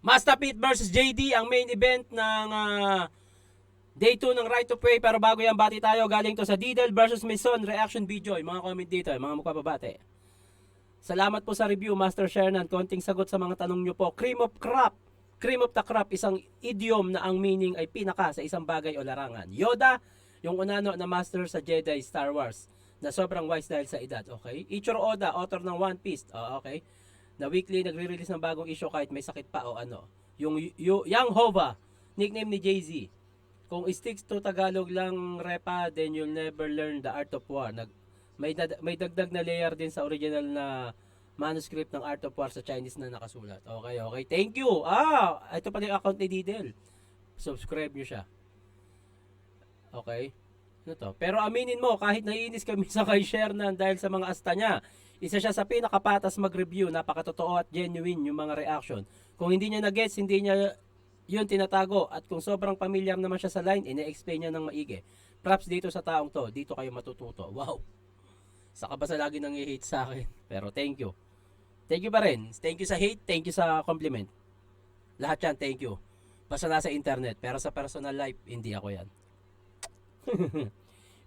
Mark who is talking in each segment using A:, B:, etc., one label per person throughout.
A: Mastapit versus JD ang main event ng Day 2 ng Right of Way. Pero bago yan, bati tayo. Galing to sa Didel versus Mason reaction video. Yung mga comment dito, yung mga magpapabate. Salamat po sa review, Master Shernan. Konting sagot sa mga tanong nyo po. Cream of crop. Cream of the crop, isang idiom na ang meaning ay pinaka sa isang bagay o larangan. Yoda, yung unano na master sa Jedi Star Wars na sobrang wise dahil sa edad. Okay? Ichiro Oda, author ng One Piece. Okay? Na weekly nagre-release ng bagong issue kahit may sakit pa o ano. Yung Yang Hova, nickname ni Jay-Z. Kung sticks to Tagalog lang repa, then you'll never learn the art of war. May dagdag na layer din sa original na manuscript ng Art of War sa Chinese na nakasulat. Okay, okay. Thank you. Ito pala yung account ni Didel. Subscribe nyo siya. Okay. Ano to? Pero aminin mo, kahit naiinis kami sa kay Shernan dahil sa mga asta niya, isa siya sa pinakapatas mag-review, napakatotoo at genuine yung mga reaction. Kung hindi niya na-gets, hindi niya yun tinatago. At kung sobrang familiar naman siya sa line, ine-explain niya ng maigi. Props dito sa taong to. Dito kayo matututo. Wow. Saka ba sa lagi nang i-hate sa akin? Pero thank you. Thank you pa rin. Thank you sa hate, thank you sa compliment. Lahat yan, thank you. Basta nasa internet. Pero sa personal life, hindi ako yan.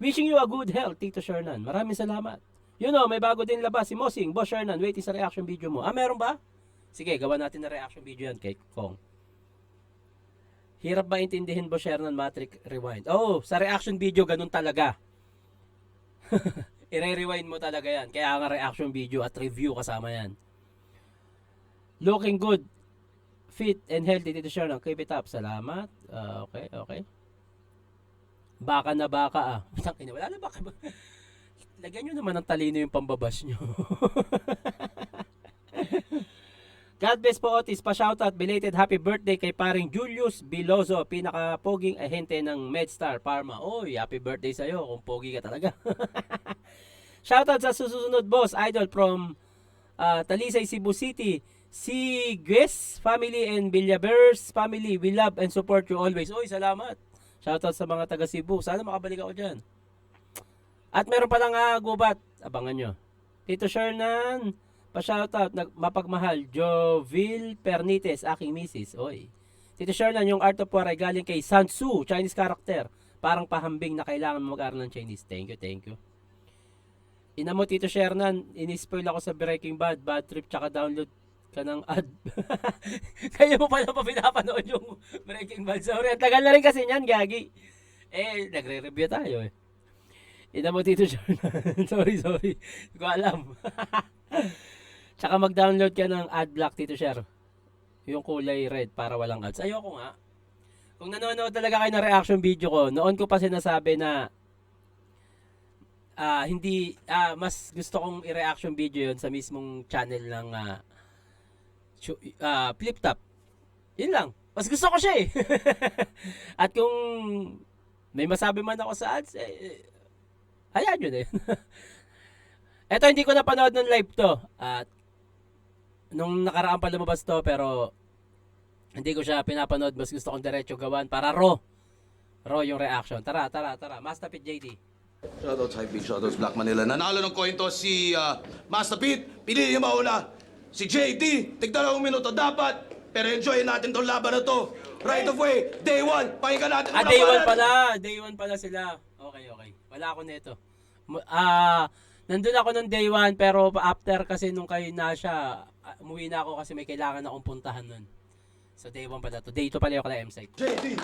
A: Wishing you a good health, Tito Shernan. Maraming salamat. You know, may bago din labas si Mosing. Boss Shernan, waiting sa reaction video mo. Meron ba? Sige, gawa natin na reaction video yan kay Kong. Hirap ba intindihin, Boss Shernan, Matrix Rewind? Oh, sa reaction video, ganun talaga. I-rewind mo talaga yan. Kaya nga reaction video at review kasama yan. Looking good, fit and healthy, Tito Shernan. Keep it up. Salamat. Okay, okay. Baka na baka Wala na baka. Lagyan nyo naman ng talino yung pambabas nyo. God bless po Otis. Pa-shoutout, belated happy birthday kay paring Julius Bilozo. Pinaka-poging ahente ng MedStar Pharma. Oy, happy birthday sa'yo kung pogi ka talaga. Shoutout sa susunod boss, idol from Talisay, Cebu City. Si Gues family and Villabers family, we love and support you always. Oy, salamat. Shoutout sa mga taga Cebu. Sana makabalik ako dyan. At meron palang gubat. Abangan nyo. Tito Shernan, pa-shoutout, mapagmahal, Jovil Pernites, aking misis. Oy. Tito Shernan, yung Art of War ay galing kay Sun Tzu, Chinese character. Parang pahambing na kailangan mag-aral ng Chinese. Thank you, thank you. Ina mo, Tito Shernan, in-spoil ako sa Breaking Bad, bad trip, tsaka download ka ng ad. Kaya mo pala pa pinapanood yung Breaking Bad. Sorry, at tagal na rin kasi niyan, gagi. Nagre-review tayo eh. Ina mo, Tito Shernan. sorry. Hindi ko alam. Tsaka mag-download ka ng ad block, Tito Sher. Yung kulay red para walang ads. Ayoko nga. Kung nanonood talaga kayo ng reaction video ko, noon ko pa sinasabi na mas gusto kong i-reaction video yon sa mismong channel ng Flip Top. Yun lang. Mas gusto ko siya eh. At kung may masabi man ako sa ads, hayaan yun eh. Eto, hindi ko napanood ng live to. At nung nakaraan pa lumabas to, pero hindi ko siya pinapanood. Mas gusto kong diretso gawan para raw yung reaction. Tara. Mastapit JD.
B: Shoutouts Hypebeat, shoutouts Black Manila. Nanalo ng coin toss si Master Pete. Pinili niya mauna. Si JD, tig-2 minuto dapat. Pero enjoyin natin tong laban na to. Right of way, day 1. Pakinggan natin.
A: Day 1 pala. Day 1 pala sila. Okay. Wala ako nito. Nandun ako ng day 1 pero after kasi nung kay Nasha, umuwi na ako kasi may kailangan akong puntahan nun. So day 1 pala to. Day 2 pala yung kala M-Site.
B: JD!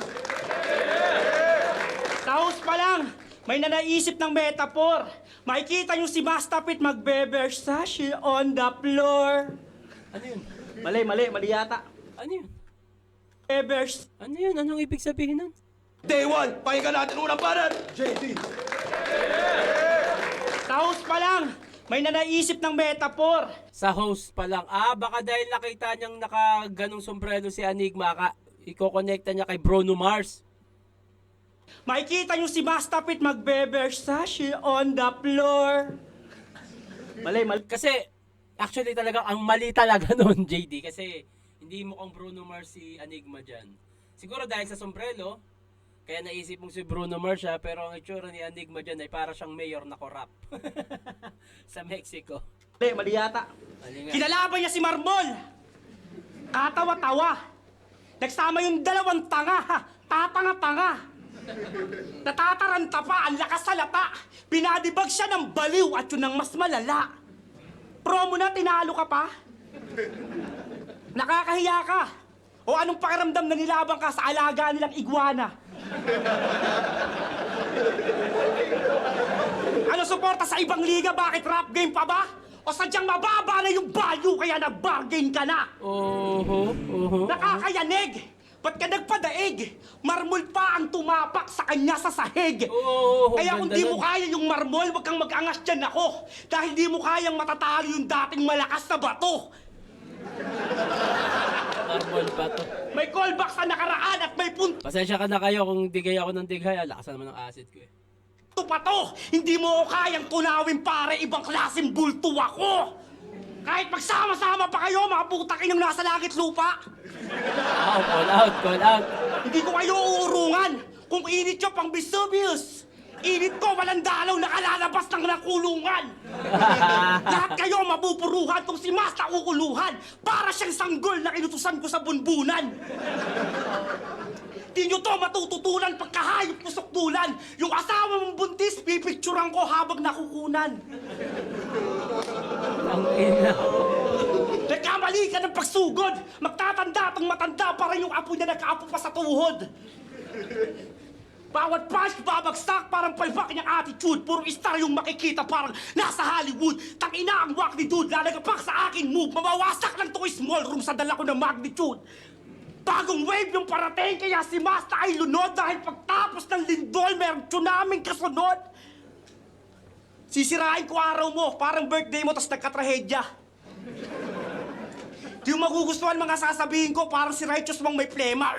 C: Sa house pa lang, may nanaisip ng metaphor. Makikita nyo si Mastapit magbe-Versace on the floor.
A: Ano yun?
C: Mali yata.
A: Ano yun?
C: Ano
A: yun? Anong ibig sabihin nun?
B: Day 1, pakinggan natin unang parat. JD!
C: Sa house pa lang, may nanaisip ng metaphor.
A: Sa host pa lang. Baka dahil nakita niyang nakaganong sombrero si Enigma, i-connecta niya kay Bruno Mars.
C: Makikita nyo si Mastapit magbe-Versace on the floor. Mali.
A: Kasi, actually talaga, ang mali talaga nun, JD. Kasi, hindi mo kang Bruno Mars si Enigma dyan. Siguro dahil sa sombrero, kaya naisip mong si Bruno Mars siya, pero ang itsura ni Enigma dyan ay para siyang mayor na korap. Sa Mexico.
C: Mali yata. Kinalaban niya si Marmol. Katawa-tawa. Nagsama yung dalawang tanga, ha? Tatanga-tanga. Natataranta pa, ang lakas salata. Pinadibag siya ng baliw at yun ang mas malala. Promo na, tinalo ka pa? Nakakahiya ka. O anong pakiramdam na nilabang ka sa alaga nilang iguana? Ano suporta sa ibang liga? Bakit rap game pa ba? O sadyang mababa na yung value kaya nag-bargain ka na? Nakakayanig! Ba't ka nagpadaig? Marmol pa ang tumapak sa kanya sa sahig. Kaya kung
A: ganda
C: di mo
A: nun.
C: kaya yung marmol, wag kang mag-angas dyan ako. Dahil di mo kayang matatalo yung dating malakas na bato.
A: Marble pa to.
C: May callback sa nakaraan at may punto
A: Pasensya ka na kayo kung digay ako ng digay. Lakas naman ng acid ko eh.
C: pa to. Hindi mo ako kayang tunawin pare, ibang klaseng bulto ako. Kahit magsama-sama pa kayo, mga putakin ng nasa langit lupa.
A: Call out, call out.
C: Hindi ko kayo uurungan. Kung init nyo pang Vesuvius, init ko walang dalaw na kalalabas ng nakulungan. Lahat kayo mapupuruhan kung si Masta ukuluhan para siyang sanggol na inutusan ko sa bunbunan. Di nyo to matututunan pagkahayop ko sukdulan. Yung asawa mong buntis, pipicturan ko habang nakukunan.
A: Ang ina.
C: Nagkamali ka ng pagsugod. Magtatanda atong matanda para yung apo niya nakaapo pa sa tuhod. Bawat punch babagsak parang palpak niyang attitude. Puro star yung makikita parang nasa Hollywood. Tangina ang wak ni dude. Lalagapak sa akin move. Mawawasak lang to small room sa dala ko ng magnitude. Bagong wave yung parating kaya si Masta ay lunod dahil pagtapos ng lindol meron tsunaming kasunod. Sisirain ko araw mo parang birthday mo tas nagkatrahedya. Di mo magugustuhan mga sasabihin ko parang si Righteous mang may plema.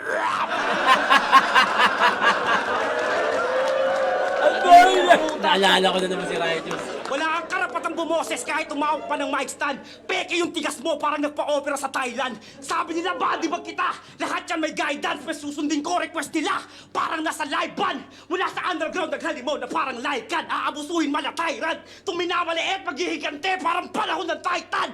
A: Naalala ko na naman si Righteous.
C: Wala kang karapatang bumoses kahit tumawag pa ng mic stand. Peke yung tigas mo parang nagpa-opera sa Thailand. Sabi nila, body bag kita. Lahat yan may guidance, may susundin ko request nila. Parang nasa live band. Mula sa underground naghalimaw na parang laikan. Aabusuhin man na tyrant. Tuminamaliit, maghihigante, parang panahon ng Titan.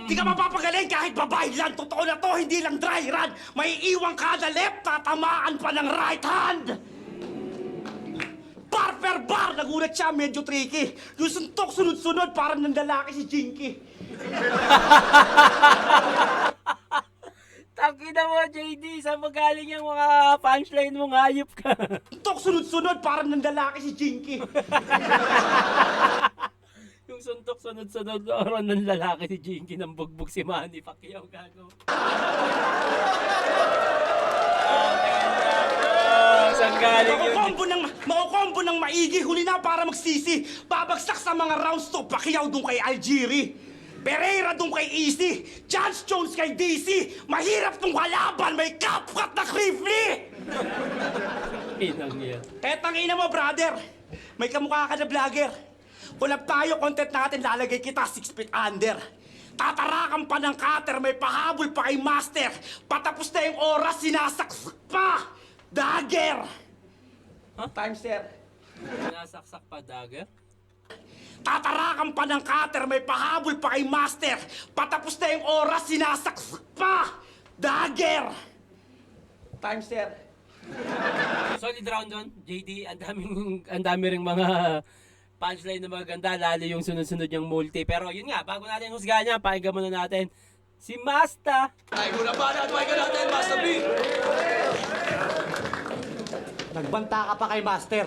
C: Di ka mapapagaling kahit babae lang. Totoo na to, hindi lang dry run. May iwang kada left, tatamaan pa ng right hand. Bar per bar, nagulat siya, medyo tricky. Yung suntok sunod-sunod, parang nandalaki si Jinky.
A: Takina mo, JD. Saan magaling yung mga punchline mo? Hayop ka.
C: Suntok sunod-sunod, parang nandalaki si Jinky.
A: Yung suntok sunod-sunod oron ng lalaki si Jinky ng bugbog si Manny Pacquiao gago. Saan galing yun?
C: Makukombo ng maigi, huli na para magsisi. Babagsak sa mga rounds to, Pacquiao dun kay Algieri. Pereira dun kay Easy. Judge Jones kay DC. Mahirap tong halaban, may kapkat na krifli.
A: Inang yan.
C: Tangina mo, brother. May kamukha ka na vlogger. Kulab tayo, content natin, lalagay kita 6 feet under. Tatarakan pa ng cutter, may pahabol pa kay master. Patapos na yung oras, sinasaksak pa. Dagger!
A: Huh?
C: Time, sir.
A: Nasaksak pa dagger?
C: Tatarakan pa ng cutter, may pahabol pa kay master. Patapos na yung oras, sinasaksak pa. Dagger! Time, sir.
A: Solid round doon, JD. Ang dami ring mga punchline na maganda, lalo yung sunod-sunod yung multi. Pero yun nga, bago natin husgahan niya, pakinggan muna natin si Masta.
B: Ay, muna pa na, tuwagan natin, Master P.
D: Nagbanta ka pa kay Master.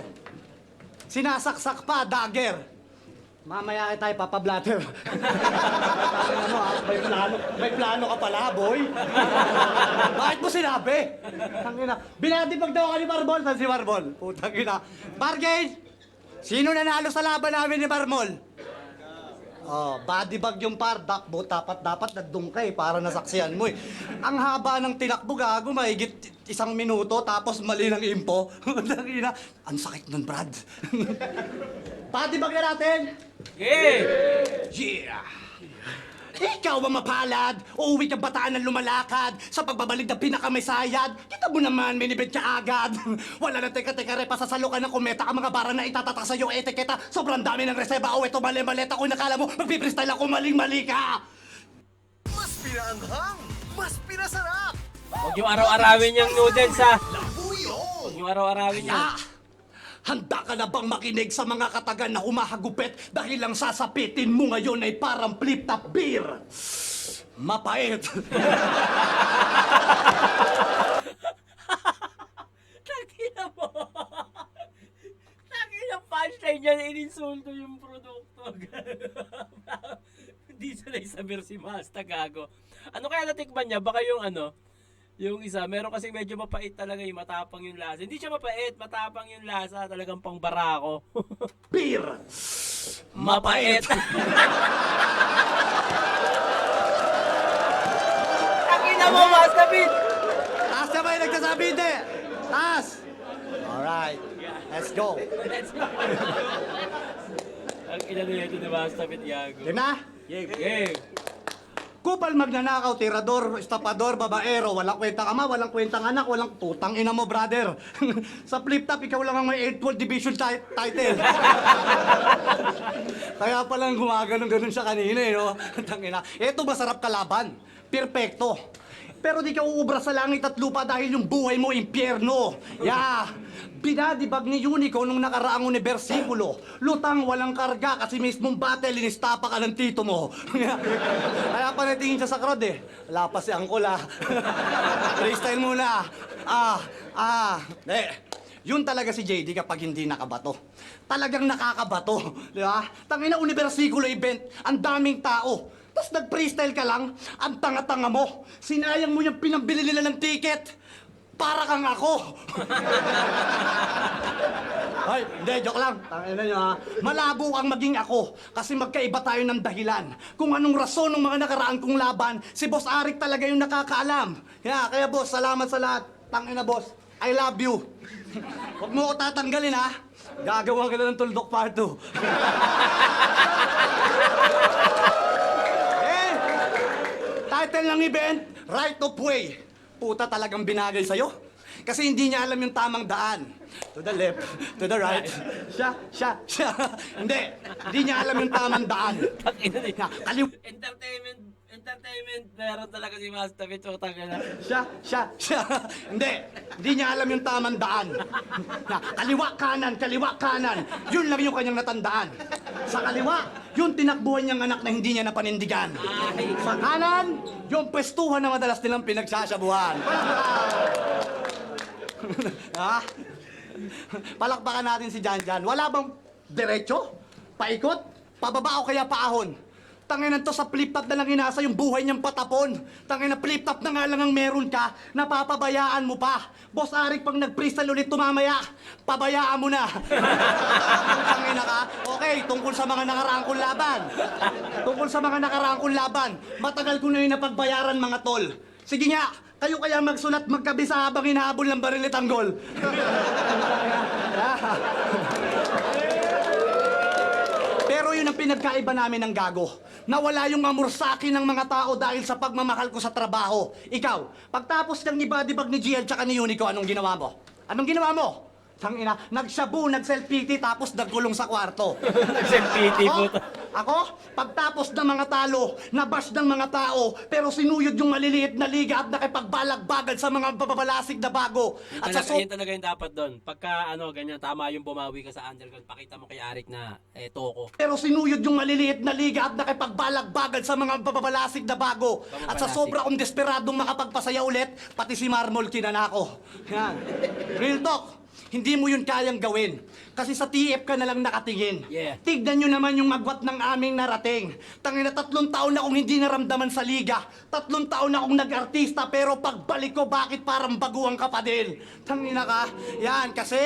D: Sinasaksak pa, dagger. Mamaya tayo papablatter. Ano, may plano ka pala, boy. Bakit mo sinabi? Tangina. Binadibag daw ka ni Marmol. Saan si Marmol? Putang ina. Bargain! Sino nanalo sa laban namin ni Marmol? Oh, body bag yung par, dakbo, dapat nandun ka eh, para nasaksihan mo eh. Ang haba ng tinakbo, gago, mahigit 1 minuto, tapos mali ng impo. Tangina. Ang sakit nun, Brad. Body bag na natin!
B: Yeah!
D: Ikaw ang mapalad, uuwi kang bataan ng lumalakad, sa pagbabalik ng pinakamayasayad, kita mo naman, minibid ka agad. Wala na teka-teka repa, sasalo ka ng kometa, ang mga barang na itatatak sa iyong etiketa, sobrang dami ng reseba, o ito mali-maleta, kung nakala mo, magpipristal ako, maling-mali ka!
E: Mas pinaanghang, mas pinasarap.
A: Huwag yung araw-arawin yung noodles ha. Huwag yung araw-arawin yan.
D: Ah! Handa ka na bang makinig sa mga katagan na humahagupit dahil lang sasapitin mo ngayon ay parang flip-top beer? Mapait.
A: Tangina mo. Tangina punchline niya, ininsulto yung produkto. Hindi sila isabi si Masta gago. Ano kaya natikman niya? Baka yung ano, yung isa, meron kasi medyo mapait talaga yung matapang yung lasa. Hindi siya mapait, matapang yung lasa, talagang pang barako.
D: Beer.
A: Mapait. Tangina mo, Masta Pit!
D: Taas na ba yung nagsasabi? Hindi. Taas. Alright. Let's go.
A: Ang ina nila ito ni Masta Pit, gago.
D: Game na?
A: Game.
D: Kupal magnanakaw, tirador, estapador, babaero, walang kwentang ama, walang kwentang anak, walang putang ina mo, brother. Sa flip-top, ikaw lang ang may 8th division title. Kaya palang gumaganon-ganon siya kanina, eh, no? Tangina. Eto, masarap kalaban. Perpekto. Pero di ka uubra sa langit at lupa dahil yung buhay mo, impyerno. Yeah. Binadibag ni Unico nung nakaraang unibersikulo. Lutang walang karga kasi mismong battle, inistapa ka ng tito mo. Kaya pa natingin siya sa crowd eh. Wala pa si Angkol ah. Freestyle muna. Yun talaga si JD kapag hindi nakabato. Talagang nakakabato. Di ba? Tangina unibersikulo event, ang daming tao. Tapos nag-freestyle ka lang, ang tanga-tanga mo. Sinayang mo yung pinambili nila ng ticket. Para kang ako. Ay, hindi, joke lang. Tangina nyo ha. Malabo ang maging ako kasi magkaiba tayo ng dahilan. Kung anong rason ng mga nakaraan kong laban, si Boss Arik talaga yung nakakaalam. Kaya boss, salamat sa lahat. Tangina boss, I love you. Huwag mo ko tatanggalin ha. Gagawa ka na ng tuldok part 2. Title ng event, Right of Way. Puta talagang binagay sa'yo. Kasi hindi niya alam yung tamang daan. To the left, to the right. Siya. Hindi niya alam yung tamang daan.
A: Tangina niya.
D: Kaliw...
A: Entertainment, meron talaga si Master Pit, utang na.
D: Siya. Hindi niya alam yung tamang daan. Kaliwa, kanan. Yun lang yung kanyang natandaan. Sa kaliwa, yung tinakbuhan niyang anak na hindi niya napanindigan. Sa kanan, yung pwestuhan na madalas nilang pinagsasabuhan. Ha? Palakpakan natin si Janjan. Wala bang diretso? Paikot? Pababa o kaya paahon? Tanginan to sa flip-top na lang inasa yung buhay niyang patapon. Tanginan flip-top na nga lang ang meron ka, napapabayaan mo pa. Boss Arik, pag nag-freestyle ulit tumamaya, pabayaan mo na. Tangina ka? Okay, tungkol sa mga nakaraang kong laban. Matagal ko na yung napagbayaran mga tol. Sige nga, kayo kaya magsulat magkabisa habang hinahabol ng barilit ang gol. Pero yun ang pinagkaiba namin ng gago. Nawala yung amor sa akin ng mga tao dahil sa pagmamahal ko sa trabaho. Ikaw, pagtapos ng ibadibag ni GL tsaka ni Unico, anong ginawa mo? Tangina, nagsabu, nag-self-pity, tapos nagkulong sa kwarto.
A: Nag-self-pity po.
D: Ako, pagtapos ng mga talo, nabash ng mga tao, pero sinuyod yung maliliit na liga at nakipagbalagbagal sa mga babalasig na bago. At sa
A: Yun talaga yung dapat doon. Pagka ganyan, tama yung bumawi ka sa underground, pakita mo kay Arik na toko.
D: Pero sinuyod yung maliliit na liga at nakipagbalagbagal sa mga babalasig na bago. At sa sobra kong desperadong makapagpasaya ulit, pati si Marmol kinanako. Yan. Real talk. Hindi mo yun kayang gawin. Kasi sa TF ka na lang nakatingin.
A: Yeah.
D: Tignan nyo naman yung agwat ng aming narating. Tangina, 3 taon na akong hindi naramdaman sa liga. 3 taon na akong nag-artista, pero pagbalik ko, bakit parang baguhan ka pa din? Tangina ka. Yan, kasi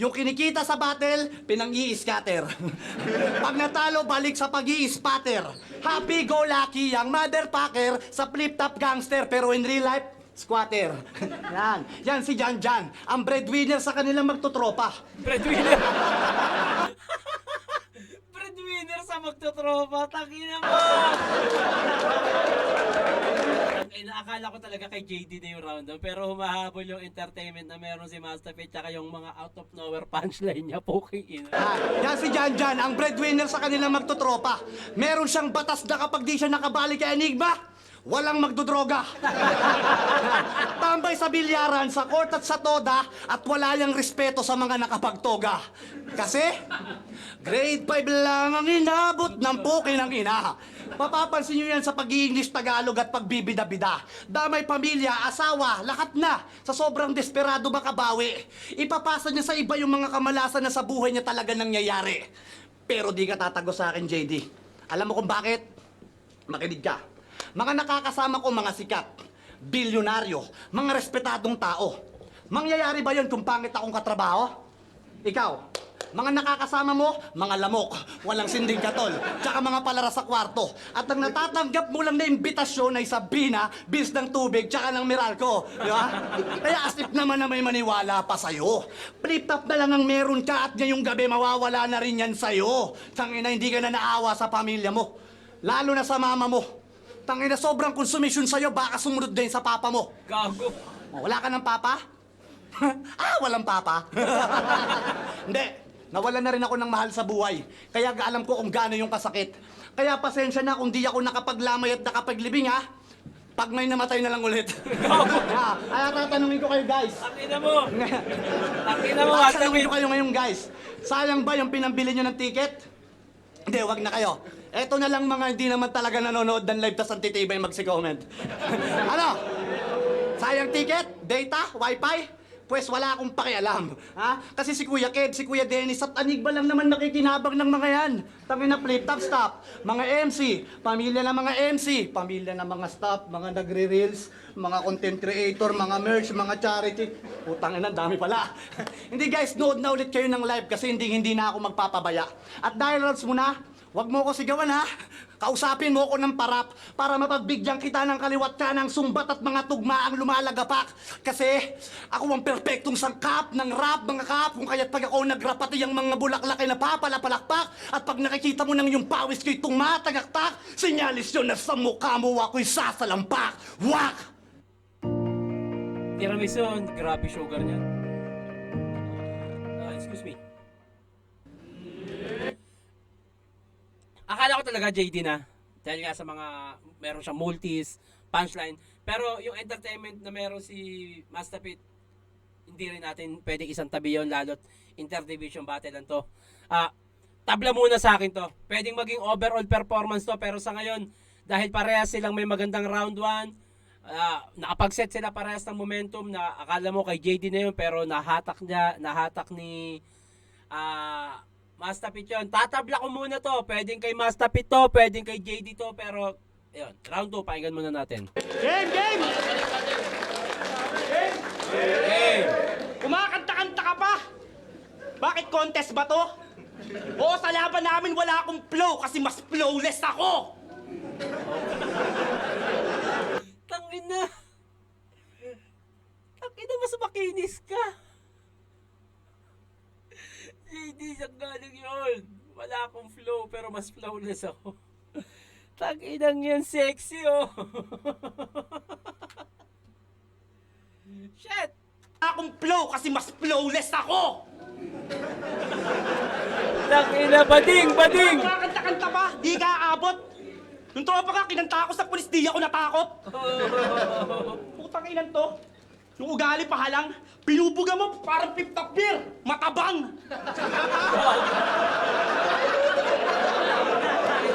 D: yung kinikita sa battle, pinang-i-scatter. Pag natalo, balik sa pag-i-spatter. Happy-go-lucky ang motherfucker sa flip-top gangster, pero in real life, squatter. Yan si Janjan, ang breadwinner sa kanilang magtotropa.
A: Breadwinner. Breadwinner sa magtotropa. Tangina mo. Akala ko talaga kay JD na yung round down, pero humahabol yung entertainment na meron si Master Pit tsaka yung mga out of nowhere punchline niya, poking ina.
D: Yan si Janjan, ang breadwinner sa kanilang magtotropa. Meron siyang batas na kapag di siya nakabalik kay Enigma, walang magdodroga. Tambay sa bilyaran, sa court at sa toda, at wala yang respeto sa mga nakapagtoga. Kasi, grade 5 lang ang inabot ng puki ng ina. Mapapansin nyo yan sa pag-i-English Tagalog at pagbibida-bida. Damay pamilya, asawa, lahat na. Sa sobrang desperado makabawi. Ipapasa niya sa iba yung mga kamalasan na sa buhay niya talaga nangyayari. Pero di ka tatago sa akin, JD. Alam mo kung bakit? Makinig ka. Mga nakakasama ko mga sikat, bilyonaryo, mga respetadong tao. Mangyayari ba yun kung pangit akong katrabaho? Ikaw, mga nakakasama mo, mga lamok, walang sinding katol, tsaka mga palara sa kwarto. At ang natatanggap mo lang na imbitasyon ay Sabina, bis ng tubig, tsaka ng Meralco. Di ba? Kaya as if naman na may maniwala pa sa'yo. Flip-top na lang ang meron ka at ngayong gabi mawawala na rin yan sa'yo. Tangina, hindi ka na naawa sa pamilya mo. Lalo na sa mama mo. Tangina, sobrang konsumisyon sa'yo, baka sumunod din sa papa mo.
A: Gago.
D: Oh, wala ka ng papa? Walang papa? Hindi, nawalan na rin ako ng mahal sa buhay. Kaya alam ko kung gaano yung kasakit. Kaya pasensya na kung di ako nakapaglamay at nakapaglibing, ha? Pag may namatay na lang ulit. Kaya tatanungin ko kayo, guys.
A: Takina mo. Takina mo, Master
D: Tatanungin
A: Pit.
D: ko kayo ngayon, guys. Sayang ba yung pinambili nyo ng ticket? Hindi, wag na kayo. Eto na lang mga hindi naman talaga nanonood ng live tas antitibay magsi-comment. Ano? Sayang ticket? Data? Wi-Fi? Pwes wala akong pakialam. Ha? Kasi si Kuya Ked, si Kuya Dennis at Anigba lang naman nakikinabang ng mga yan. Tangin na flip top stop. Mga MC, pamilya ng mga MC, pamilya ng mga staff, mga nagre-reels, mga content creator, mga merch, mga charity. Putang ina, dami pala. Hindi guys, nood na ulit kayo ng live kasi hindi na ako magpapabaya. At dahil Rods muna, wag mo ko sigawan ha. Kausapin mo ko ng parap para mapagbigyan kita ng kaliwat ka ng sumbat at mga tugmaang lumalagapak. Kasi ako ang perpektong sangkap ng rap, mga kap. Kung kaya't pag ako nagrap pati yung mga bulaklak ay napapalapalakpak. At pag nakikita mo nang yung pawis ko'y tumatagaktak, sinyalis yun na sa mukha mo ako'y sasalampak. Wak!
A: Tiramisu, grabe sugar niya. Excuse me. Akala ko talaga JD na. Dahil nga sa mga, meron siyang multis, punchline. Pero yung entertainment na meron si Master Pit, hindi rin natin pwede isang tabi yun, lalo't interdivision battle lang to. Tabla muna sa akin to. Pwedeng maging overall performance to, pero sa ngayon, dahil parehas silang may magandang round 1, nakapag-set sila parehas ng momentum na akala mo kay JD na yun, pero nahatak ni Master Pit yun. Tatabla ko muna to. Pwedeng kay Master Pit to, pwedeng kay JD to, pero yun, round 2, pakinggan muna natin.
C: Game! Game!
A: Hey!
C: Kumakanta-kanta ka pa? Bakit contest ba to? Oo, sa laban namin wala akong flow kasi mas flowless ako!
A: Tangina! Tangina, mas makinis ka! JD, saan galing yun? Wala akong flow, pero mas flawless ako. Tanginang yan, sexy oh! Shit!
C: Wala akong flow kasi mas flowless ako!
A: Tangina, bading!
C: Kumakanta-kanta pa? Di ka aabot? Nung tropa ka, kinanta ako sa pulis, di ako natakot. Putang inan to. Yung ugali pa halang, pinubuga mo parang pip-top beer. Matabang!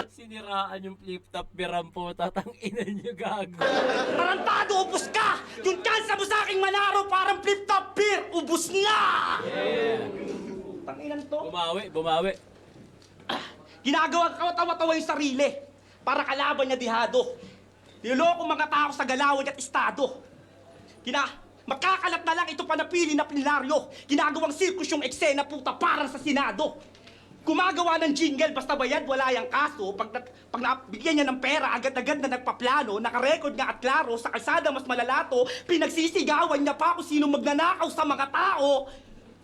A: Siniraan yung flip-top biram po, tatangina niyo gago.
C: Tarantado, ubus ka! Yung kansa mo sa aking manaro parang flip-top beer, ubus na!
A: Yeah.
C: Putang inan to.
A: Bumawi.
C: Ginagawa ka tawa-tawa yung sarili para kalaban niya dihado. Niloloko mga tao sa galawan at estado. Makakalat na lang ito panapili na plenaryo. Ginagawang sirkus yung eksena puta para sa Senado. Gumagawa ng jingle basta bayad wala yang kaso. Pag nabigyan niya ng pera agad-agad na nagpaplano, nakarecord nga at klaro sa kalsada mas malalato, pinagsisigawan niya pa kung sino magnanakaw sa mga tao.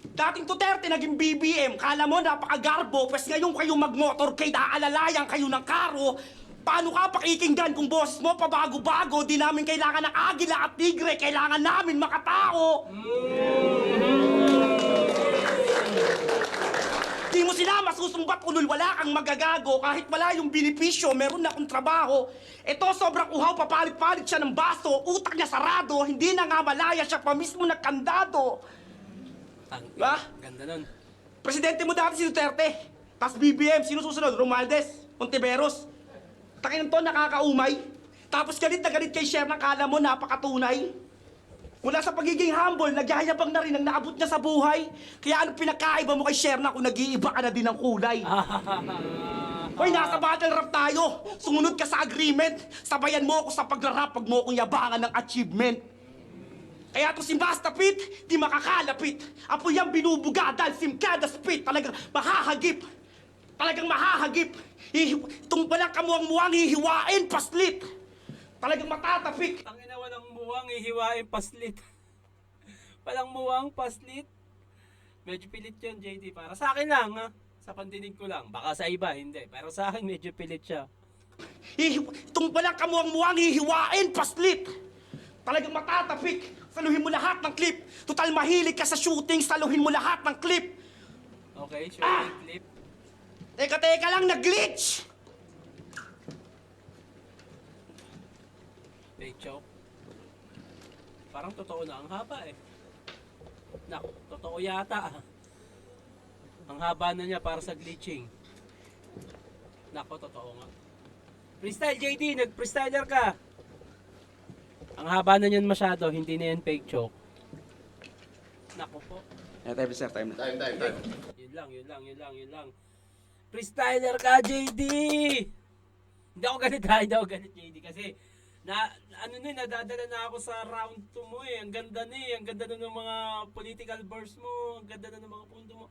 C: Dating Duterte naging BBM, kala mo napakagarbo, pues ngayon kayo magmotorcade, aalalayan kayo ng karo. Paano ka pakikinggan kung boses mo pabago-bago? Di namin kailangan ng agila at tigre, kailangan namin makatao. Di mo sila masusumbat ulul, wala kang magagago. Kahit wala yung benepisyo, meron na akong trabaho. Ito, sobrang uhaw, papalit-palit siya ng baso. Utak niya sarado, hindi na nga malaya siya pa mismo nagkandado. Ba?
A: Ganda nun.
C: Presidente mo dati si Duterte. Tapos BBM, sino susunod? Romualdez, Ontiveros. Takin to, nakakaumay. Tapos galit na galit kay Sher, nakala mo napakatunay. Mula sa pagiging humble, nagyayabang na rin ang naabot niya sa buhay. Kaya ano pinakaiba mo kay Sher na kung nag-iiba ka na din ng kulay? Hoy, nasa battle rap tayo. Sumunod ka sa agreement. Sabayan mo ako sa pagrarap pag mo akong yabangan ng achievement. Kaya to si Master Pete, di makakalapit. Apo yung binubuga dahil simkada spit. Talagang mahahagip. Talagang mahahagip. Itong walang kamuang-muang hihiwain, paslit. Talagang matatapik.
A: Tangina, walang muwang ihiwain paslit. Walang muwang paslit. Medyo pilit yun, JD. Para sa akin lang, ha? Sa pandinig ko lang. Baka sa iba, hindi. Pero sa akin, medyo pilit siya.
C: Itong walang kamuang-muang hihiwain, paslit. Talagang matatapik. Saluhin mo lahat ng clip. Total mahilig ka sa shooting, saluhin mo lahat ng clip.
A: Okay, shooting clip.
C: Teka lang, nag-glitch!
A: Fake choke. Parang totoo na ang haba eh. Naku, totoo yata ah. Ang haba na niya para sa glitching. Naku, totoo nga. Freestyle JD, nag-freestyler ka. Ang haba na niyan masyado, hindi na yan fake choke. Naku po.
B: Time.
A: Yun lang. Freestyler ka, JD! Hindi ako galit JD kasi nadadala na ako sa round 2 mo eh. Ang ganda na ng mga political verse mo, ang ganda na ng mga punto mo.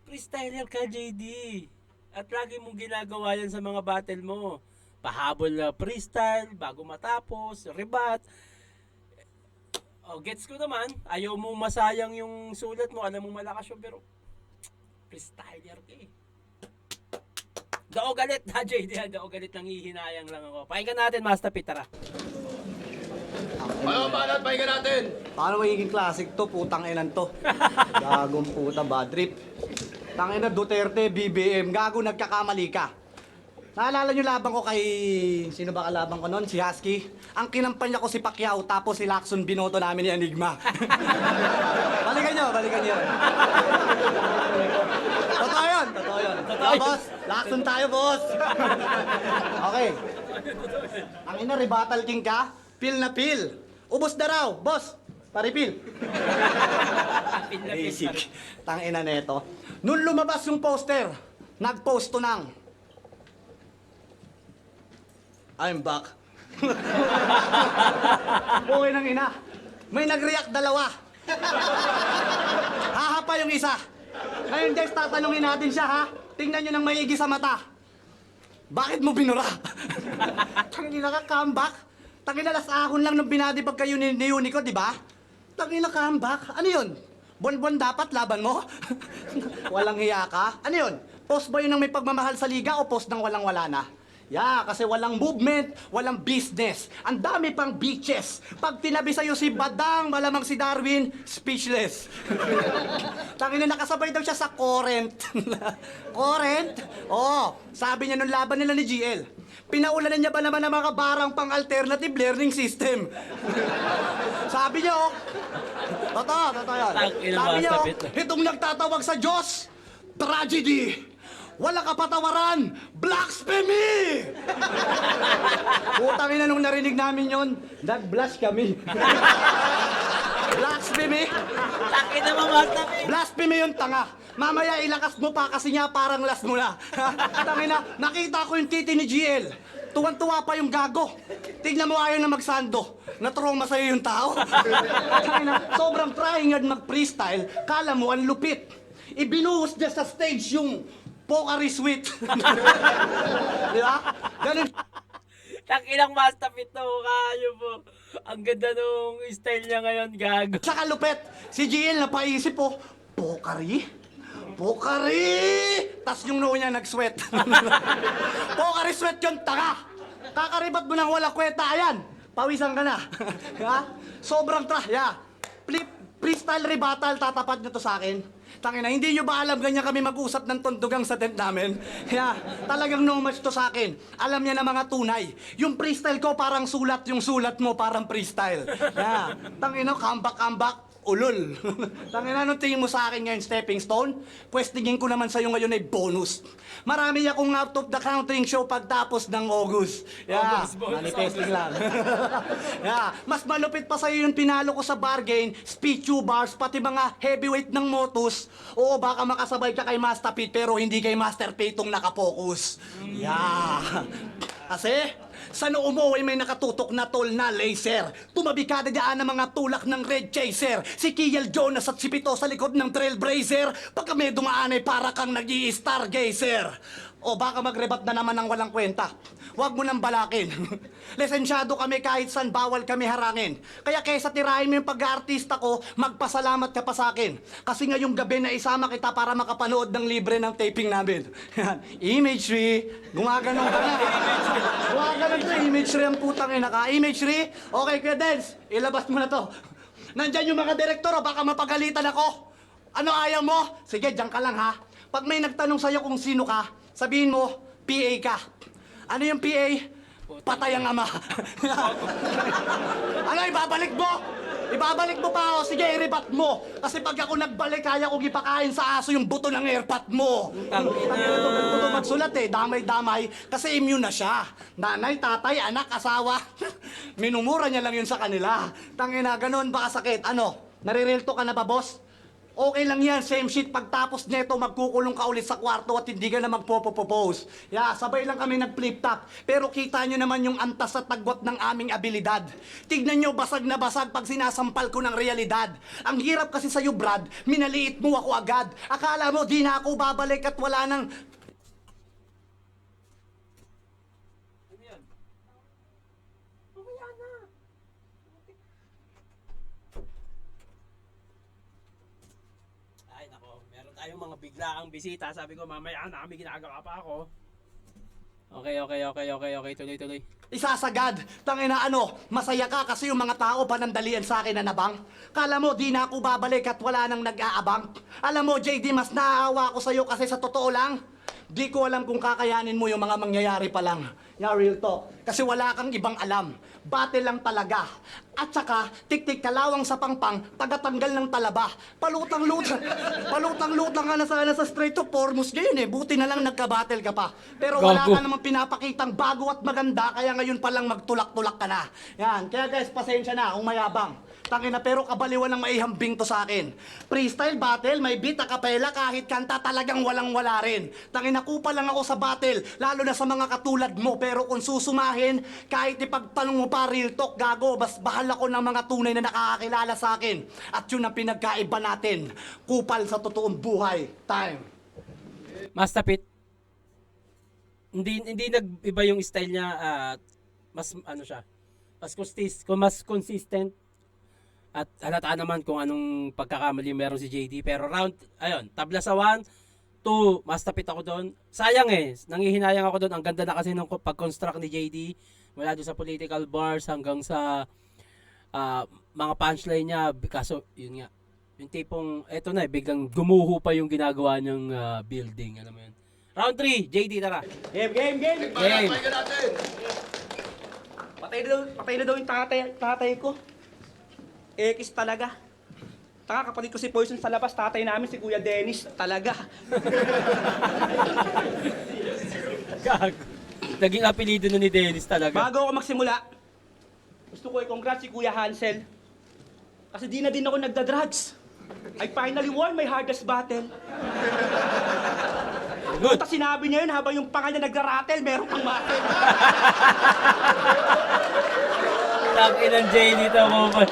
A: Freestyler ka, JD. At lagi mong ginagawa yan sa mga battle mo. Pahabol na freestyle, bago matapos, rebat. Gets ko naman, ayaw mo masayang yung sulat mo, alam mo malakas yun, pero freestyler ka eh. Daw galit na JD, daw galit, nangihinayang lang ako. Pakinggan natin, Master Pete, tara.
B: Ano ba pahinga natin?
D: Paano magiging classic to? Putang inan to. Gagong puta, bad trip. Tangina Duterte, BBM, gago nagkakamali ka. Naalala nyo labang ko kay... Sino ba kalabang ko nun? Si Husky. Ang kinampanya ko si Pacquiao, tapos si Lacson binoto namin ni Enigma. balikan nyo. Totoo yun. Boss. Lacson tayo, boss. Okay. Ang ina, rebuttal king ka? Pil na pil. Ubus na raw, boss. Paripil. Basic. Tangina neto. Nung lumabas yung poster, nag-post to ng I'm back. Okay nang ina. May nag-react dalawa. Hahapa yung isa. Ngayon guys, tatanungin natin siya ha. Tingnan nyo ng maigi sa mata. Bakit mo binura? Tangina ka, comeback. Tangina las ahon lang nung binadibag kayo ni Unico, di ba? Tangina comeback. Ano yun? Buwan-buwan dapat laban mo? Walang hiya ka? Ano yun? Post ba yun ng may pagmamahal sa liga o post ng walang-wala na? Kasi walang movement, walang business. Ang dami pang beaches. Pag tinabi sa'yo si Badang, malamang si Darwin, speechless. Tangina, nakasabay daw siya sa current. Current? Oo, sabi niya nung laban nila ni GL. Pinaulanan niya ba naman ng mga barang pang alternative learning system? Sabi niya, totoo yun. Sabi niya, itong nagtatawag sa Diyos, tragedy. Wala kapatawaran! Blasphemy! Putang ina, nung narinig namin yon, nag-blush kami. Blasphemy?
A: Takin na Master Pete!
D: Blasphemy yung tanga. Mamaya ilakas mo pa kasi nga parang last mo na. Tangina, nakita ko yung titi ni GL. Tuwan-tuwa pa yung gago. Tignan mo ayaw na magsando. Na-trauma sa'yo yung tao. Tangina, sobrang trying hard mag-freestyle. Kala mo ang lupit. Ibinuhos niya sa stage yung Pocari Sweet. Di ba? Ganun.
A: Takinang Master Pete to, kayo po. Ang ganda nung style niya ngayon, gago.
D: Saka lupet, si GL napaisip po, Pocari? Tas yung noo niya nag-sweat. Pocari Sweat yung tanga. Kakaribat mo nang wala kwenta, ayan. Pawisan ka na. Ha? Sobrang Flip freestyle rebuttal, tatapat nyo to sa akin. Tangina, hindi nyo ba alam ganyan kami mag-usap ng tundugang sa tent namin? Talagang no match to sa akin. Alam niya na mga tunay. Yung freestyle ko parang sulat, yung sulat mo parang freestyle. Tangina, comeback. Ulol. Tangina, anong tingin mo sa akin ngayon, stepping stone? Pwes tingin ko naman sa'yo ngayon ay bonus. Marami akong out of the counting show pagtapos ng August.
A: August, bonus,
D: Manifesting lang. Mas malupit pa sa'yo yung pinalo ko sa bargain, speed bars, pati mga heavyweight ng motos. Oo, baka makasabay ka kay Master Pete, pero hindi kay Master Pete itong nakapokus. Kasi, sa noo mo ay may nakatutok na tol na laser. Tumabi ka na dyan ng mga tulak ng Red Chaser. Si Kiel Jonas at si Pito sa likod ng Trailblazer. Pagka may dumaan ay para kang nag-i-stargazer. O baka magrebat na naman ng walang kwenta. Huwag mo nang balakin. Lisensyado kami kahit saan, bawal kami harangin. Kaya kaysa tirahin mo yung pag-aartista ko, magpasalamat ka pa sa akin. Kasi ngayong gabi na isama kita para makapanood ng libre ng taping namin. Imagery. Gumaganon ka na. Gumaganon to. Imagery ang putang ina ka. Imagery. Okay, Kuya Dance. Ilabas mo na to. Nandyan yung mga direktor, baka mapagalitan ako. Ano ayaw mo? Sige, diyan ka lang ha. Pag may nagtanong sa'yo kung sino ka, sabihin mo, PA ka. Ano yung PA? Patay ang ama. Ano, ibabalik mo? Ibabalik mo pa ako. Sige, i-rebat mo. Kasi pag ako nagbalik, kaya kong ipakain sa aso yung buto ng airpot mo. Ito magsulat eh, damay-damay. Kasi immune na siya. Nanay, tatay, anak, asawa. Minumura niya lang yun sa kanila. Tangina, ganun ba kasakit? Ano, nare-realto ka na ba, boss? Okay lang yan, same shit. Pagtapos neto, magkukulong ka ulit sa kwarto at hindi ka na magpo-propose. Sabay lang kami nag-flip top. Pero kita nyo naman yung antas at tagwat ng aming abilidad. Tignan nyo, basag na basag pag sinasampal ko ng realidad. Ang hirap kasi sa'yo, Brad, minaliit mo ako agad. Akala mo, di na ako babalik at wala nang...
A: Ay, nako, meron tayong mga biglaang bisita. Sabi ko, mamaya na kami ginagawa pa ako. Okay. Tuloy.
D: Isasagad. Tangina ano, masaya ka kasi yung mga tao panandalian sa akin na nabang. Kala mo, di na ako babalik at wala nang nag-aabang. Alam mo, JD, mas naaawa ako sa'yo kasi sa totoo lang, di ko alam kung kakayanin mo yung mga mangyayari pa lang. Real talk. Kasi wala kang ibang alam. Battle lang talaga. At saka, tik-tik kalawang sa pangpang, tagatanggal ng talaba. Palutang-lutang ka na sana sa straight to formos ngayon eh. Buti na lang nagka-battle ka pa. Pero wala
A: Gago.
D: ka namang pinapakitang bago at maganda, kaya ngayon pa lang magtulak-tulak ka na. Yan. Kaya guys, pasensya na kung mayabang. Tangina, pero kabaliwan ng maihambing to sa akin. Freestyle battle, may beat, akapela, kahit kanta talagang walang-wala rin. Tangina, kupa lang ako sa battle, lalo na sa mga katulad mo. Pero kung susumahin, kahit ipagtanong mo pa, real talk, gago, mas bahal ako ng mga tunay na nakakakilala sa akin. At yun ang pinagkaiba natin. Kupal sa totoong buhay. Time.
A: Master Pete, hindi nag-iba yung style niya, mas ano siya, mas consistent. At halata naman kung anong pagkakamali meron si JD. Pero tabla sa 1, 2, Master Pete ako doon. Sayang eh, nangihinayang ako doon. Ang ganda na kasi nung pag-construct ni JD. Mula doon sa political bars hanggang sa mga punchline niya. Kaso, yun nga, yung tipong, eto na biglang gumuho pa yung ginagawa niyang building. Alam mo yun. Round 3, JD, tara.
C: Game!
A: Game.
B: Pakinggan natin.
C: Patay na daw yung tatay ko. X talaga. Taka, kapatid ko si Poison sa labas, tatay namin si Kuya Dennis. Talaga.
A: Gago. Naging apelido na ni Dennis talaga.
C: Bago ako magsimula, gusto ko i-congrats si Kuya Hansel. Kasi di na din ako nagda-drugs. I finally won my hardest battle.
A: Good.
C: Tapos sinabi niya yun habang yung panga niya nagra-rattle, meron pang battle.
A: Tangin ng JD to mo pa.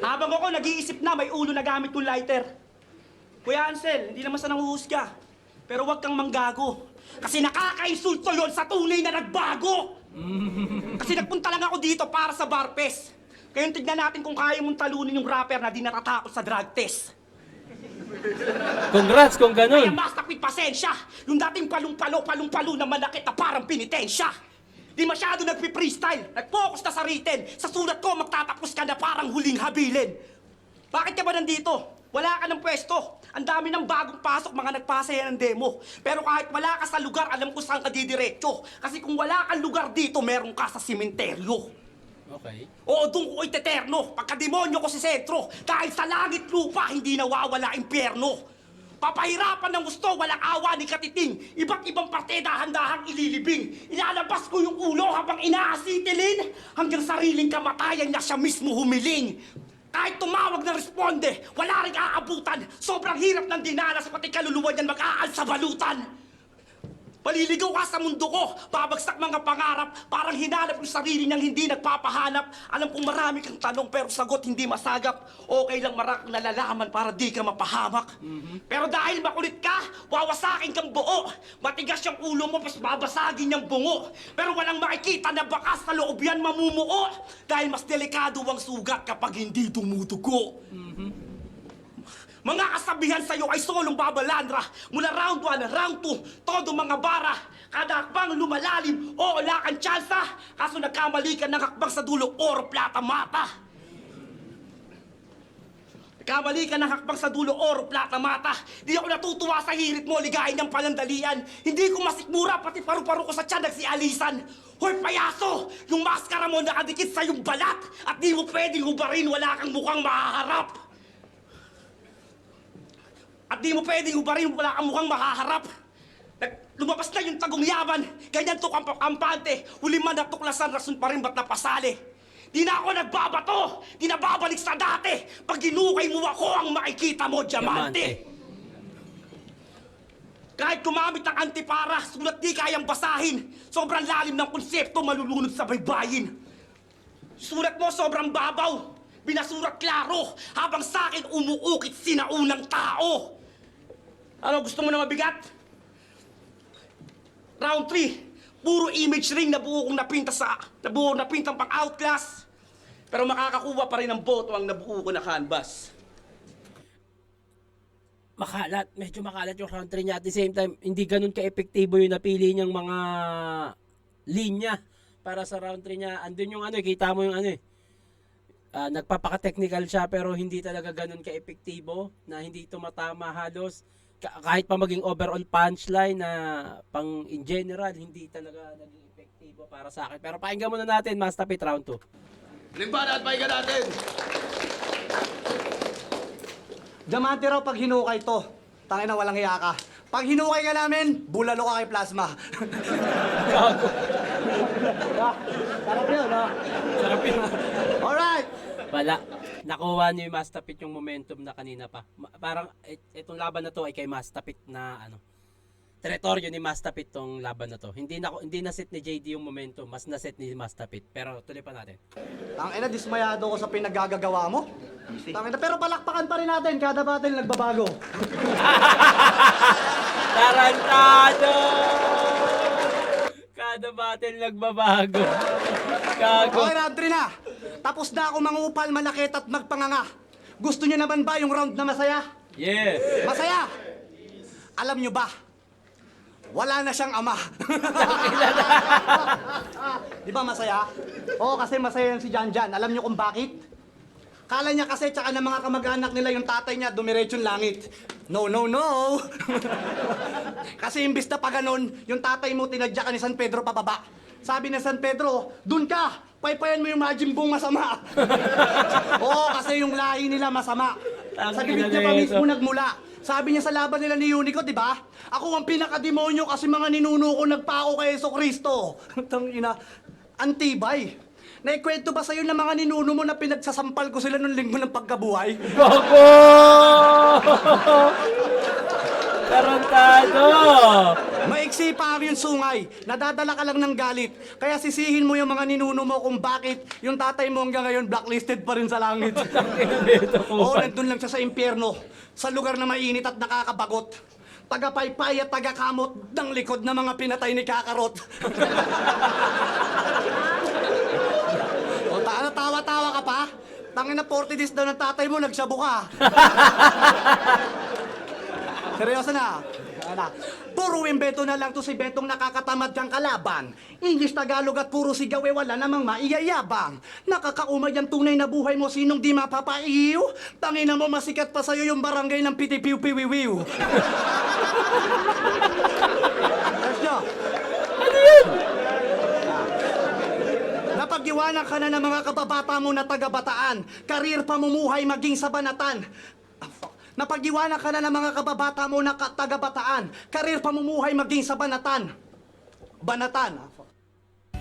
C: Habang ako nag-iisip na, may ulo na gamit kong lighter. Kuya Hansel, hindi naman sa nanguhusga. Pero huwag kang manggago. Kasi nakaka-insulto yon sa tunay na nagbago. Kasi nagpunta lang ako dito para sa bar fest. Kaya tignan natin kung kaya mong talunin yung rapper na di natatakot sa drug test.
A: Congrats kung
C: Kaya
A: ganun.
C: Master Pete, pasensya. Yung dating palong-palo na malakit na parang pinitensya. Di masyado nagpi-freestyle. Nag-focus na sa written. Sa sulat ko, magtatapos ka na parang huling habilin. Bakit ka ba nandito? Wala ka ng pwesto. Ang dami ng bagong pasok, mga nagpasaya ng demo. Pero kahit wala ka sa lugar, alam ko saan ka didiretso. Kasi kung wala kang lugar dito, meron ka sa simenteryo.
A: Okay.
C: Oo, doon ko iteterno. Pagkademonyo ko si sentro. Dahil sa langit lupa, hindi nawawala impyerno. Papahirapan ng gusto, walang awa ni katiting. Iba't ibang parte dahan-dahang ililibing. Ilalabas ko yung ulo habang inaasitilin. Hanggang sariling kamatayan niya siya mismo humiling. Kahit tumawag na responde, wala rin aabutan. Sobrang hirap ng dinanas, pati kaluluwa niyan mag-aal sa balutan. Paliligaw ka sa mundo ko, babagsak mga pangarap, parang hinanap yung sarili niyang hindi nagpapahanap. Alam kong marami kang tanong pero sagot hindi masagap. Okay lang marak nalalaman para di ka mapahamak. Pero dahil makulit ka, wawasakin kang buo. Matigas yung ulo mo, pas babasagin yung bungo. Pero walang makikita na bakas sa loob yan mamumuo. Dahil mas delikado ang sugat kapag hindi tumutugo. Mga kasabihan sa'yo ay solong babalandra. Mula round 1, round 2, todo mga bara. Kada hakbang lumalalim, o wala kang tsansa. Kaso nagkamali ka ng hakbang sa dulo, oro, plata, mata. Nagkamali ka ng hakbang sa dulo, oro, plata, mata. Di ako natutuwa sa hirit mo, ligayin niyang panandalian. Hindi ko masikmura, pati paru-paro ko sa tiyan nagsialisan. Hoy, payaso! Yung maskara mo nakadikit sa yung balat. At di mo pwedeng hubarin, wala kang mukhang mahaharap. At di mo pwedeng hubarin, wala kang mukhang makaharap. Lumabas na yung tagong yaman, ganyan to kampante. Huli man natuklasan, rason pa rin ba't napasali? Di na ako nagbabato, di na babalik sa dati. Pag ginukay mo ako, ang makikita mo, diamante. Kahit gumamit ng antipara, sulat di kayang basahin. Sobrang lalim ng konsepto, malulunod sa baybayin. Sulat mo sobrang babaw, binasurat klaro, habang sa akin umuukit sinaunang tao. Ano, gusto mo na mabigat? Round 3, puro image ring na buo kong napintang pang outclass. Pero makakakuha pa rin ng boto ang nabuo ko na canvas.
A: Makalat, medyo makalat yung round 3 niya. At the same time, hindi ganun ka-epektibo yung napili niyang mga linya para sa round 3 niya. Andun yung kita mo yung nagpapaka-technical siya pero hindi talaga ganun ka-epektibo na hindi tumatama halos. Kahit pa maging overall punchline na pang in general, hindi talaga naging epektibo para sa akin. Pero pakinggan muna natin, Master Pit, round 2.
B: Limbana at pahinga natin.
D: Diamante raw pag hinukay to. Tangin na walang hiya ka. Pag hinukay ka namin, bulalo ka kay Plasma.
A: Gago.
D: Sarap yun, no?
A: Sarap yun.
D: Alright!
A: Wala. Nakuha ni Master Pit yung momentum na kanina pa. Parang itong laban na to ay kay Master Pit na teritoryo ni Master Pit tong laban na to. Hindi na set ni JD yung momentum, mas na set ni Master Pit. Pero tuloy pa natin.
D: Tangina, dismayado ko sa pinaggagawa mo. Tangina, pero palakpakan pa rin natin kada battle nagbabago.
A: Tarantado! Kada battle nagbabago. Gago.
D: Okay, round 3 na. Tapos na ako mangupal, malakit at magpanganga. Gusto niyo naman ba yung round na masaya?
A: Yeah.
D: Masaya! Alam niyo ba? Wala na siyang ama. Di ba masaya? Oo, kasi masaya yan si Janjan. Alam niyo kung bakit? Kala niya kasi tsaka ng mga kamag-anak nila yung tatay niya dumiretsong langit. No, no, no! Kasi imbis na pa ganun, yung tatay mo tinadya ka ni San Pedro pababa. Sabi ni San Pedro, dun ka! Paypayan mo yung majimbong masama. Oo, kasi yung lahi nila masama. Sa bibig niya pa mismo nagmula. Sabi niya sa laban nila ni Unico, di ba? Ako ang pinakademonyo kasi mga ninuno ko nagpako kay Jesucristo. Tangina, antibay. Naikwento ba sa'yo na mga ninuno mo na pinagsasampal ko sila nung linggo ng pagkabuhay?
A: Gago! Tarantado!
D: Maiksi pa yung sungay. Nadadala ka lang ng galit. Kaya sisihin mo yung mga ninuno mo kung bakit yung tatay mo hanggang ngayon blacklisted pa rin sa langit. Oo, nandun lang siya sa impyerno. Sa lugar na mainit at nakakabagot. Tagapaypay at tagakamot ng likod na mga pinatay ni Kakarot. O, tawa-tawa ka pa? Tangin na 40 days daw ng tatay mo, nagsabu ka. Seryoso na. Puro imbento na lang to si Bentong nakakatamad kang kalaban. English, Tagalog at puro sigaw wala namang maiyayabang. Nakakaumay ang tunay na buhay mo, sinong di mapapaiw? Tangina mo, masikat pa sa'yo yung barangay ng pitipiw-piwiwiw. Yes, no? Napag-iwanan ka na ng mga kababata mo na taga-bataan. Karir pamumuhay maging sa banatan. Napag-iwanan ka na ng mga kababata mo na taga-bataan. Karir pamumuhay maging sa banatan. Banatan.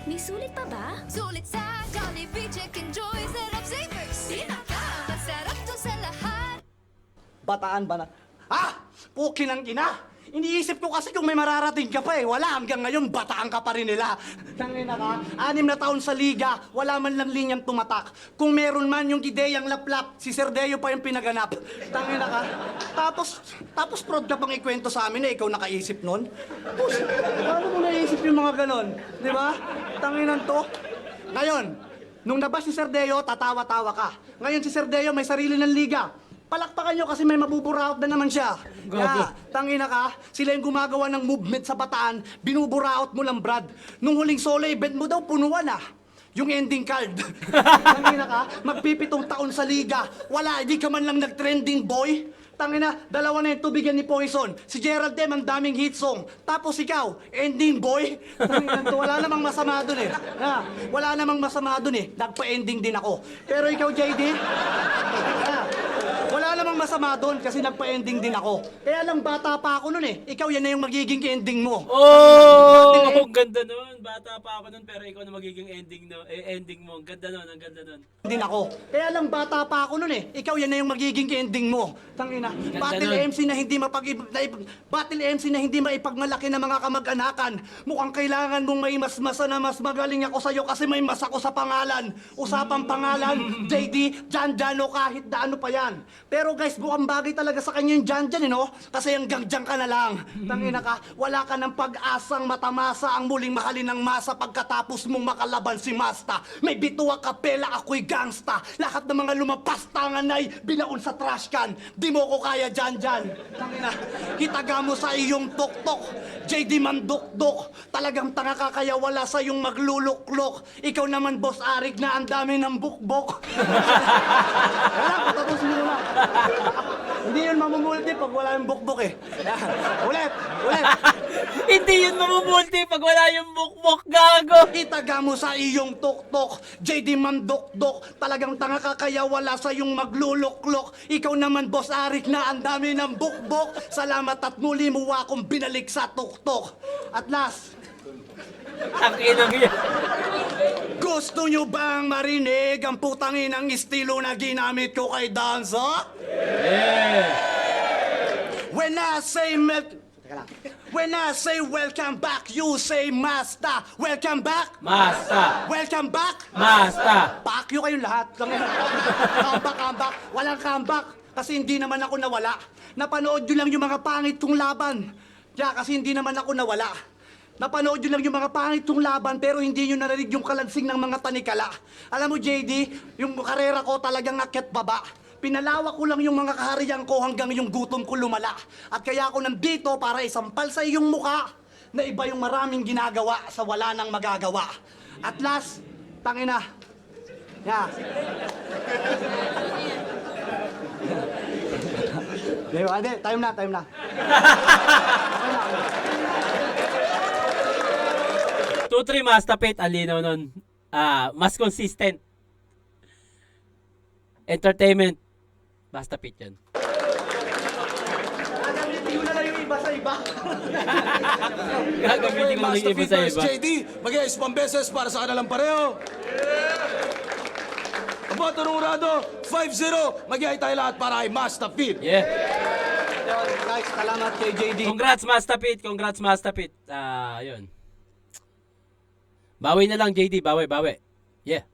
E: May sulit pa ba?
F: Sulit sa Jollibee Chicken Joy, sarap savers. Masarap to sa lahat.
D: Bataan, banat. Pukin ang ina! Iniisip ko kasi kung may mararating ka pa eh. Wala, hanggang ngayon, bataan ka pa rin nila. Tangina ka, 6 na taon sa liga, wala man lang linyang tumatak. Kung meron man yung ideyang laplap, si Serdeo pa yung pinaganap. Tangina ka. Tapos proud ka pang ikwento sa amin na ikaw nakaisip nun. Tapos, paano mo naisip yung mga ganon? Di ba? Tanginan to. Ngayon, nung nabas si Serdeo, tatawa-tawa ka. Ngayon si Serdeo may sarili ng liga. Palakpakan nyo kasi may mabuburaot na naman siya.
A: Gago.
D: Tangina ka, sila yung gumagawa ng movement sa bataan, binuburaot mo lang, Brad. Nung huling solo event mo daw, punuan ah. Yung ending card. Tangina ka, magpipitong taon sa liga. Wala, hindi ka man lang nag-trending boy. Tangina, 2 na yung tubigan ni Poison. Si Gerald Dem, ang daming hit song. Tapos ikaw, ending boy. Tangina to, wala namang masama dun eh. Wala namang masama dun eh. Nagpa-ending din ako. Pero ikaw, JD, wala namang masama doon kasi nagpa-ending din ako. Kaya lang bata pa ako nun eh. Ikaw yan na yung magiging ending mo.
A: Oh! Ang ganda nun. Bata pa ako nun pero ikaw na magiging ending no, ending mo. Ang ganda nun, ang ganda nun.
D: Din ako. Kaya lang bata pa ako nun eh. Ikaw yan na yung magiging ending mo. Tangina.
A: Ganda
D: Battle
A: nun.
D: MC na hindi Battle MC na hindi maipagmalaki ng mga kamag-anakan. Mukhang kailangan mong may mas-masa na mas magaling ako sa'yo kasi may mas ako sa pangalan. Usapang pangalan, JD, Jan o kahit na ano pa yan. Pero guys, mukhang bagay talaga sa kanya yung Jan, no? Kasi hanggang dyan ka na lang. Tangina ka, wala ka ng pag-asang matamasa ang muling mahalin ng masa pagkatapos mong makalaban si Masta. May bituwa kapela, ako'y gangsta. Lahat ng mga lumapas tangan ay binaon sa trash can. Di mo ko kaya, Jan. Tangina, hitaga mo sa iyong tuktok. JD Mandukdok, talagang tanga ka kaya wala sa iyong magluluklok. Ikaw naman, Boss Arik, na ang dami ng bukbok. Wala, patapusin mo na. Hindi yun mamumulti pag wala yung bukbok eh. Ulit.
A: Hindi yun mamumulti pag wala yung bukbok, gago.
D: Itaga mo sa iyong tuktok, JD Mandukdok, talagang tanga ka kaya wala sa iyong magluluklok. Ikaw naman, Boss Arik, na ang dami ng bukbok. Salamat at muli mo akong binalik sa tuktok. At last,
A: Ang inang yan.
D: gusto nyo bang marinig ang putanginang estilo na ginamit ko kay Danza? When I say welcome back, you say Masta. Welcome back?
A: Masta.
D: Welcome back?
A: Masta.
D: Pakyo kayong lahat. Comeback. Walang comeback. Kasi hindi naman ako nawala. Napanood nyo lang yung mga pangit kong laban. Kaya kasi hindi naman ako nawala. Napanood nyo lang yung mga pangit kong laban pero hindi nyo narinig yung kalansing ng mga tanikala. Alam mo, JD, yung karera ko talagang akyat baba. Pinalawak ko lang yung mga kaharian ko hanggang yung gutom ko lumala. At kaya ako nandito para isampal sa iyong muka na iba yung maraming ginagawa sa wala nang magagawa. At last, tangina. Yeah. Time na.
A: 2-3 Mastapit, alinaw nun. Mas consistent. Entertainment. Mastapit yan.
D: Gagamitin ko na lang yung iba sa iba.
A: Gagamitin ko lang yung iba sa iba.
B: JD, mag-iis pang beses para sa kanilang pareho. Aba, Torurado, 5-0. Mag-iay tayo lahat para kay Master Fit.
A: Yeah.
D: Guys, salamat kay JD.
A: Congrats Mastapit. Yun. Bawi na lang JD, bawi. Yeah.